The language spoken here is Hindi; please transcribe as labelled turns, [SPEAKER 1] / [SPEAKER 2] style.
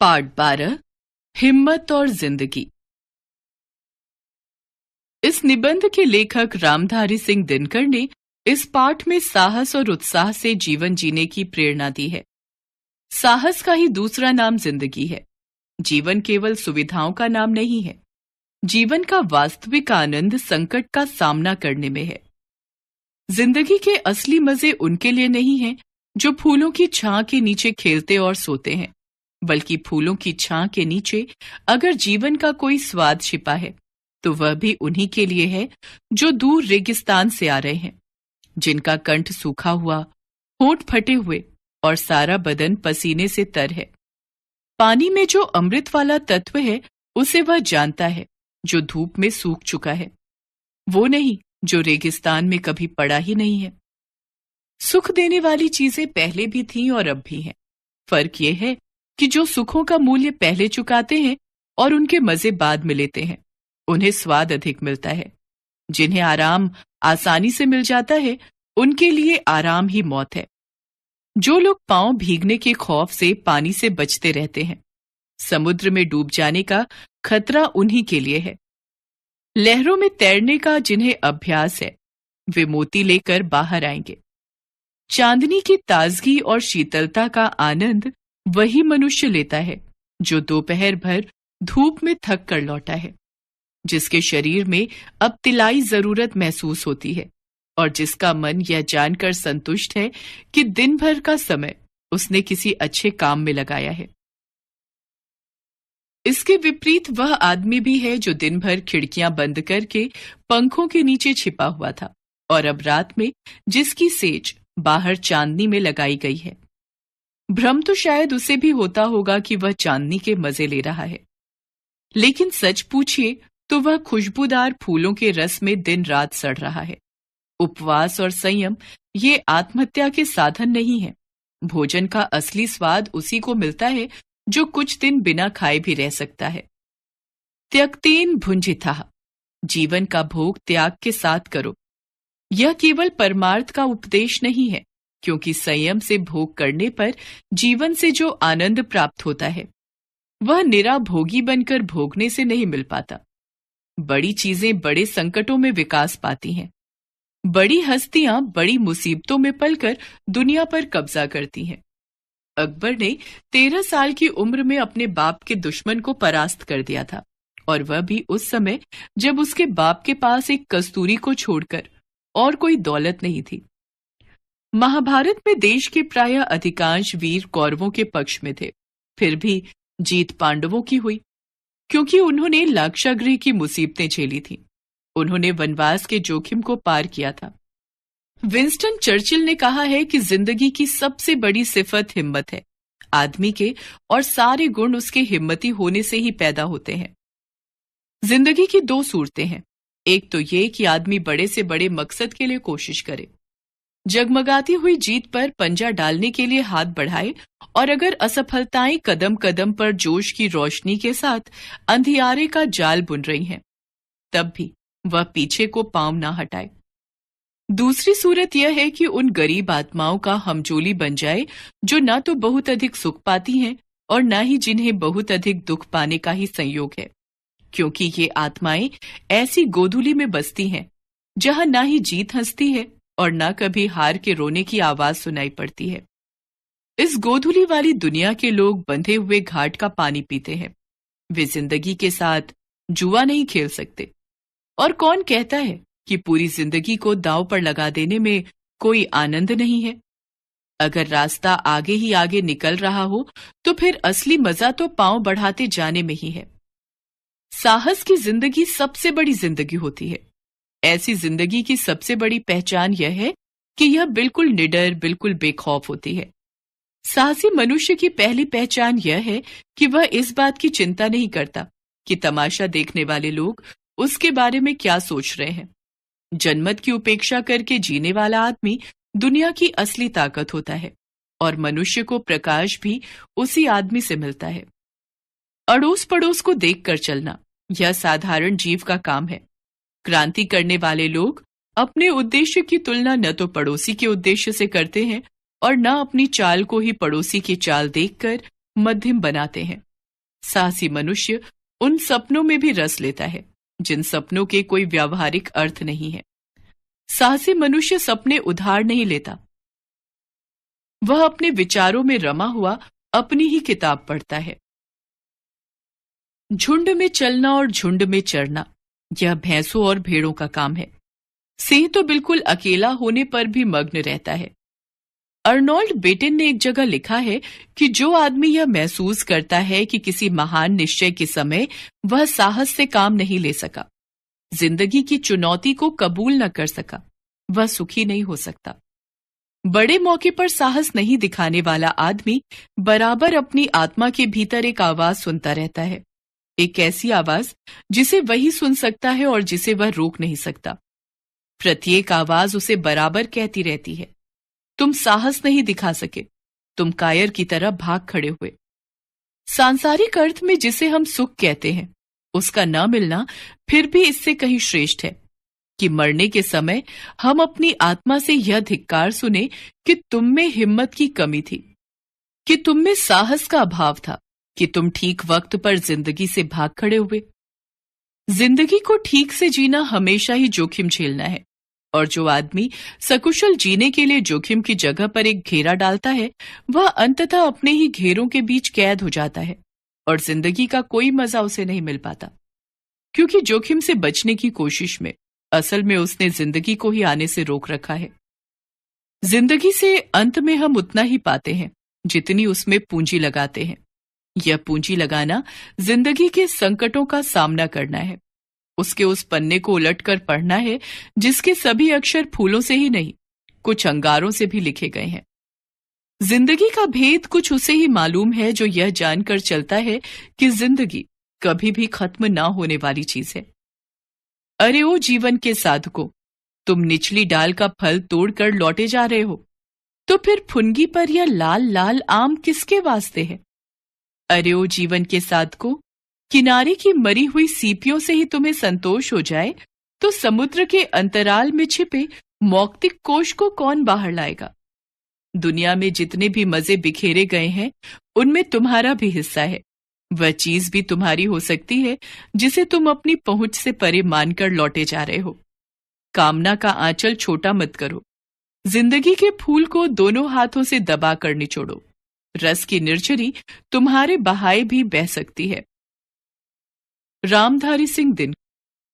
[SPEAKER 1] पार्ट 12 हिम्मत और जिंदगी। इस निबंध के लेखक रामधारी सिंह दिनकर ने इस पाठ में साहस और उत्साह से जीवन जीने की प्रेरणा दी है। साहस का ही दूसरा नाम जिंदगी है। जीवन केवल सुविधाओं का नाम नहीं है। जीवन का वास्तविक आनंद संकट का सामना करने में है। जिंदगी के असली मजे उनके लिए नहीं हैं जो फूलों की छां के नीचे खेलते और सोते हैं, बल्कि फूलों की छां के नीचे अगर जीवन का कोई स्वाद छिपा है तो वह भी उन्हीं के लिए है जो दूर रेगिस्तान से आ रहे हैं, जिनका कंठ सूखा हुआ, होंठ फटे हुए और सारा बदन पसीने से तर है। पानी में जो अमृत वाला तत्व है उसे वह जानता है जो धूप में सूख चुका है, वो नहीं जो रेगिस्तान में कभी पड़ा ही नहीं है। सुख देने वाली चीजें पहले भी थीं और अब भी हैं। फर्क यह है कि जो सुखों का मूल्य पहले चुकाते हैं और उनके मजे बाद में लेते हैं, उन्हें स्वाद अधिक मिलता है। जिन्हें आराम आसानी से मिल जाता है, उनके लिए आराम ही मौत है। जो लोग पांव भीगने के खौफ से पानी से बचते रहते हैं, समुद्र में डूब जाने का खतरा उन्हीं के लिए है। लहरों में तैरने का जिन्हें अभ्यास है, वे मोती लेकर बाहर आएंगे। चांदनी की ताजगी और शीतलता का आनंद वही मनुष्य लेता है जो दोपहर भर धूप में थक कर लौटा है, जिसके शरीर में अब तिलाई जरूरत महसूस होती है और जिसका मन यह जानकर संतुष्ट है कि दिन भर का समय उसने किसी अच्छे काम में लगाया है। इसके विपरीत वह आदमी भी है जो दिन भर खिड़कियां बंद करके पंखों के नीचे छिपा हुआ था और अब रात में जिसकी सेज बाहर चांदनी में लगाई गई है। भ्रम तो शायद उसे भी होता होगा कि वह चांदनी के मजे ले रहा है, लेकिन सच पूछिए तो वह खुशबूदार फूलों के रस में दिन रात सड़ रहा है। उपवास और संयम ये आत्महत्या के साधन नहीं है। भोजन का असली स्वाद उसी को मिलता है जो कुछ दिन बिना खाए भी रह सकता है। त्यक्तेन भुंजितः, जीवन का भोग त्याग के साथ करो। यह केवल परमार्थ का उपदेश नहीं है, क्योंकि संयम से भोग करने पर जीवन से जो आनंद प्राप्त होता है वह निरा भोगी बनकर भोगने से नहीं मिल पाता। बड़ी चीजें बड़े संकटों में विकास पाती हैं। बड़ी हस्तियां बड़ी मुसीबतों में पलकर दुनिया पर कब्जा करती हैं। अकबर ने 13 साल की उम्र में अपने बाप के दुश्मन को परास्त कर दिया था, और वह भी उस समय जब उसके बाप के पास एक कस्तूरी को छोड़कर और कोई दौलत नहीं थी। महाभारत में देश के प्रायः अधिकांश वीर कौरवों के पक्ष में थे, फिर भी जीत पांडवों की हुई, क्योंकि उन्होंने लाक्षागृह की मुसीबतें झेली थीं। उन्होंने वनवास के जोखिम को पार किया था। विंस्टन चर्चिल ने कहा है कि जिंदगी की सबसे बड़ी सिफत हिम्मत है। आदमी के और सारे गुण उसके हिम्मती होने से ही पैदा होते हैं। जिंदगी की दो सूरतें हैं। एक तो ये कि आदमी बड़े से बड़े मकसद के लिए कोशिश करे, जगमगाती हुई जीत पर पंजा डालने के लिए हाथ बढ़ाए, और अगर असफलताएं कदम कदम पर जोश की रोशनी के साथ अंधियारे का जाल बुन रही हैं, तब भी वह पीछे को पांव ना हटाए। दूसरी सूरत यह है कि उन गरीब आत्माओं का हमजोली बन जाए जो न तो बहुत अधिक सुख पाती हैं और न ही जिन्हें बहुत अधिक दुख पाने का ही संयोग है, क्योंकि ये आत्माएं ऐसी गोधूली में बसती हैं जहां न ही जीत हंसती है और न कभी हार के रोने की आवाज सुनाई पड़ती है। इस गोधूली वाली दुनिया के लोग बंधे हुए घाट का पानी पीते हैं। वे जिंदगी के साथ जुआ नहीं खेल सकते। और कौन कहता है कि पूरी जिंदगी को दांव पर लगा देने में कोई आनंद नहीं है? अगर रास्ता आगे ही आगे निकल रहा हो तो फिर असली मजा तो पांव बढ़ाते जाने में ही है। साहस की जिंदगी सबसे बड़ी जिंदगी होती है। ऐसी जिंदगी की सबसे बड़ी पहचान यह है कि यह बिल्कुल निडर, बिल्कुल बेखौफ होती है। साहसी मनुष्य की पहली पहचान यह है कि वह इस बात की चिंता नहीं करता कि तमाशा देखने वाले लोग उसके बारे में क्या सोच रहे हैं। जनमत की उपेक्षा करके जीने वाला आदमी दुनिया की असली ताकत होता है, और मनुष्य को प्रकाश भी उसी आदमी से मिलता है। अड़ोस पड़ोस को देखकर चलना यह साधारण जीव का काम है। क्रांति करने वाले लोग अपने उद्देश्य की तुलना न तो पड़ोसी के उद्देश्य से करते हैं और न अपनी चाल को ही पड़ोसी की चाल देखकर मध्यम बनाते हैं। साहसी मनुष्य उन सपनों में भी रस लेता है जिन सपनों के कोई व्यावहारिक अर्थ नहीं है। साहसी मनुष्य सपने उधार नहीं लेता। वह अपने विचारों में रमा हुआ अपनी ही किताब पढ़ता है। झुंड में चलना और झुंड में चरना, यह भैंसों और भेड़ों का काम है। सिंह तो बिल्कुल अकेला होने पर भी मग्न रहता है। अर्नोल्ड बेटिन ने एक जगह लिखा है कि जो आदमी यह महसूस करता है कि किसी महान निश्चय के समय वह साहस से काम नहीं ले सका, जिंदगी की चुनौती को कबूल न कर सका, वह सुखी नहीं हो सकता। बड़े मौके पर साहस नहीं दिखाने वाला आदमी बराबर अपनी आत्मा के भीतर एक आवाज सुनता रहता है, एक ऐसी आवाज जिसे वही सुन सकता है और जिसे वह रोक नहीं सकता। प्रत्येक आवाज उसे बराबर कहती रहती है, तुम साहस नहीं दिखा सके, तुम कायर की तरह भाग खड़े हुए। सांसारिक अर्थ में जिसे हम सुख कहते हैं, उसका न मिलना फिर भी इससे कहीं श्रेष्ठ है कि मरने के समय हम अपनी आत्मा से यह धिक्कार सुने कि तुम में हिम्मत की कमी थी, कि तुम में साहस का अभाव था, कि तुम ठीक वक्त पर जिंदगी से भाग खड़े हुए। जिंदगी को ठीक से जीना हमेशा ही जोखिम झेलना है, और जो आदमी सकुशल जीने के लिए जोखिम की जगह पर एक घेरा डालता है, वह अंततः अपने ही घेरों के बीच कैद हो जाता है और जिंदगी का कोई मजा उसे नहीं मिल पाता, क्योंकि जोखिम से बचने की कोशिश में असल में उसने जिंदगी को ही आने से रोक रखा है। जिंदगी से अंत में हम उतना ही पाते हैं जितनी उसमें पूंजी लगाते हैं। यह पूंजी लगाना जिंदगी के संकटों का सामना करना है, उसके उस पन्ने को उलटकर पढ़ना है जिसके सभी अक्षर फूलों से ही नहीं, कुछ अंगारों से भी लिखे गए हैं। जिंदगी का भेद कुछ उसे ही मालूम है जो यह जानकर चलता है कि जिंदगी कभी भी खत्म ना होने वाली चीज है। अरे ओ जीवन के साधकों, तुम निचली डाल का फल तोड़कर लौटे जा रहे हो, तो फिर फुनगी पर यह लाल लाल आम किसके वास्ते है? अरे ओ जीवन के साधकों, किनारे की मरी हुई सीपियों से ही तुम्हें संतोष हो जाए तो समुद्र के अंतराल में छिपे मौक्तिक कोश को कौन बाहर लाएगा? दुनिया में जितने भी मजे बिखेरे गए हैं उनमें तुम्हारा भी हिस्सा है। वह चीज भी तुम्हारी हो सकती है जिसे तुम अपनी पहुंच से परे मानकर लौटे जा रहे हो। कामना का आंचल छोटा मत करो, जिंदगी के फूल को दोनों हाथों से दबा कर निचोड़ो। रस की निर्झरी तुम्हारे बहाए भी बह सकती है। रामधारी सिंह दिनकर।